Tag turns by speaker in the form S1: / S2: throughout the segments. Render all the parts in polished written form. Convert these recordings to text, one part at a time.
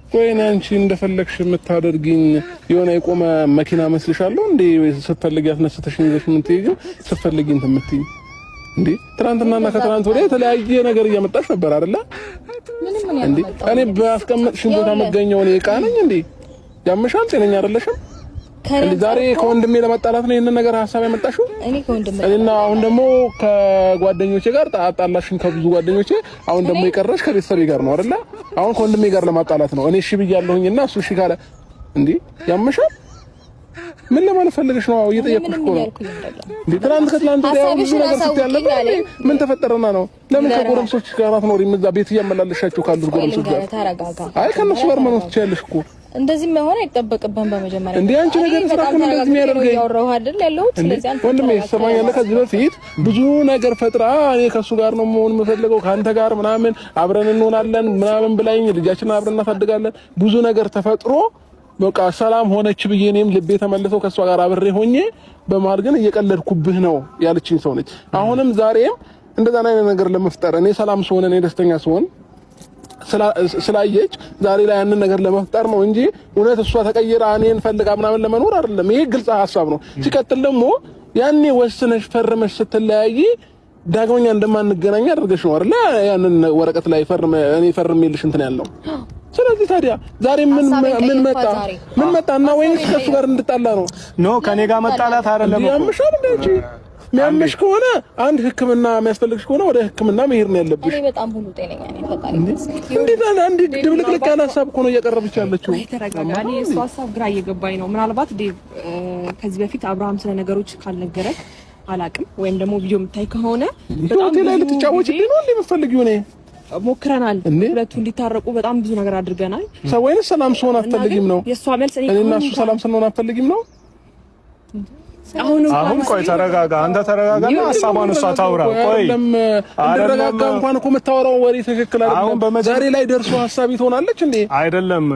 S1: ወይኔ አንቺ እንደፈለግሽ የምታደርጊኝ የሆነ የቆመ መኪና መስልሻለሁ እንዴ? ስትፈልጊ አስነስተሽኝ ይዘሽ ምን ትይዩ ስትፈልጊ እንትን የምትይኝ እንዴ? ትናንትናና ከትናንት ወዲያ የተለያየ ነገር እያመጣሽ ነበር አይደለ እንዴ? እኔ ባስቀመጥሽኝ ቦታ መገኘው እኔ ዕቃ ነኝ እንዴ? ያምሻል? ጤነኛ አይደለሽም? ዛሬ ከወንድሜ ለማጣላት ነው ይሄንን ነገር ሐሳብ ያመጣሽው? እኔና አሁን ደግሞ ከጓደኞቼ ጋር ታጣላሽኝ ከብዙ ጓደኞቼ። አሁን ደግሞ የቀረሽ ከቤተሰቤ ጋር ነው አይደለ? አሁን ከወንድሜ ጋር ለማጣላት ነው። እኔ እሺ ብያለሁኝና እሱ እሺ ካለ እንዴ ያምሻል? ምን ለማለት ፈልገሽ ነው? እየጠየቅኩሽ እኮ ነው እንዴ። ትናንት ወዲያ ብዙ ነገር ስትያለ ምን ተፈጠረና ነው? ለምን ከጎረምሶች ጋር አትኖሪም? እዛ ቤት እያመላለሻቸው ካሉት ጎረምሶች ጋር አይ ከነሱ ጋር መኖር ትችያለሽ እኮ። እንደዚህ መሆን አይጠበቅብህም። በመጀመሪያ እንዴ አንቺ ነገር ስራክ እንደዚህ የሚያደርገኝ ያወራው አይደል ያለሁት። ስለዚህ አንተ ወንድሜ ሰማኛለህ። ከዚህ በፊት ብዙ ነገር ፈጥራ እኔ ከሱ ጋር ነው መሆን የምፈልገው ካንተ ጋር ምናምን አብረን እንሆናለን ምናምን ብላኝ ልጃችንን አብረን እናሳድጋለን ብዙ ነገር ተፈጥሮ በቃ ሰላም ሆነች ብዬ እኔም ልቤ ተመልሰው ከሷ ጋር አብሬ ሆኜ በመሃል ግን እየቀለድኩብህ ነው ያለችኝ ሰው ነች። አሁንም ዛሬም እንደዛ አይነት ነገር ለመፍጠር እኔ ሰላም ስሆን እኔ ደስተኛ ስሆን ስላየች ዛሬ ላይ ያንን ነገር ለመፍጠር ነው እንጂ እውነት እሷ ተቀይራ እኔን ፈልጋ ምናምን ለመኖር አይደለም። ይሄ ግልጽ ሐሳብ ነው። ሲቀጥል ደግሞ ያኔ ወስነሽ ፈርመሽ ስትለያይ ዳግመኛ እንደማንገናኝ አድርገሽ ነው አይደል ያንን ወረቀት ላይ እኔ ፈርሜልሽ እንትን ያለው። ስለዚህ ታዲያ ዛሬ ምን መጣና ወይስ ከሱ ጋር እንድጣላ ነው?
S2: ኖ ከኔ ጋር መጣላት አይደለም እኮ
S1: ያምሻል እንዴ? የሚያምሽ ከሆነ አንድ ሕክምና የሚያስፈልግሽ ከሆነ ወደ ሕክምና መሄድ ነው ያለብሽ።
S3: እኔ በጣም ሁሉ ጤነኛ ነኝ ፈጣሪ
S1: እንዴት አንድ ድብልቅልቅ ያለ ሀሳብ እኮ ነው እያቀረበች ያለችው።
S4: ተረጋጋኝ። እሱ ሀሳብ ግራ እየገባኝ ነው። ምናልባት ከዚህ በፊት አብርሃም ስለ ነገሮች ካልነገረክ አላቅም፣ ወይም ደግሞ ቪዲዮ የምታይ ከሆነ
S1: በጣም ላይ ልትጫወችልኝ ነው እንዴ የምትፈልጊው? እኔ
S4: ሞክረናል፣ ሁለቱ እንዲታረቁ በጣም ብዙ ነገር አድርገናል።
S1: ሰው ወይስ ሰላም ስሆን አትፈልጊም ነው?
S4: የሷ መልስ
S1: እኔና እሱ ሰላም ስንሆን አትፈልጊም ነው?
S2: አሁን ቆይ ተረጋጋ፣ አንተ ተረጋጋና ሀሳቧን እሷ ታውራ። ቆይ
S1: እንደረጋጋ እንኳን እኮ የምታወራው ወሬ ትክክል አይደለም። ዛሬ ላይ ደርሶ ሀሳብ ትሆናለች እንዴ?
S2: አይደለም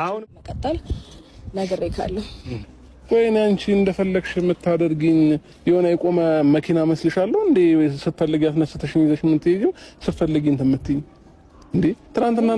S1: አሁን
S3: መቀጠል ነገር ይካለሁ።
S1: ወይኔ አንቺ እንደፈለግሽ የምታደርጊኝ የሆነ የቆመ መኪና መስልሻለሁ እንዴ? ስትፈልጊ አስነስተሽኝ ይዘሽ ምን ትይዩ ስትፈልጊ እንትን የምትይኝ እንዴ? ትናንትና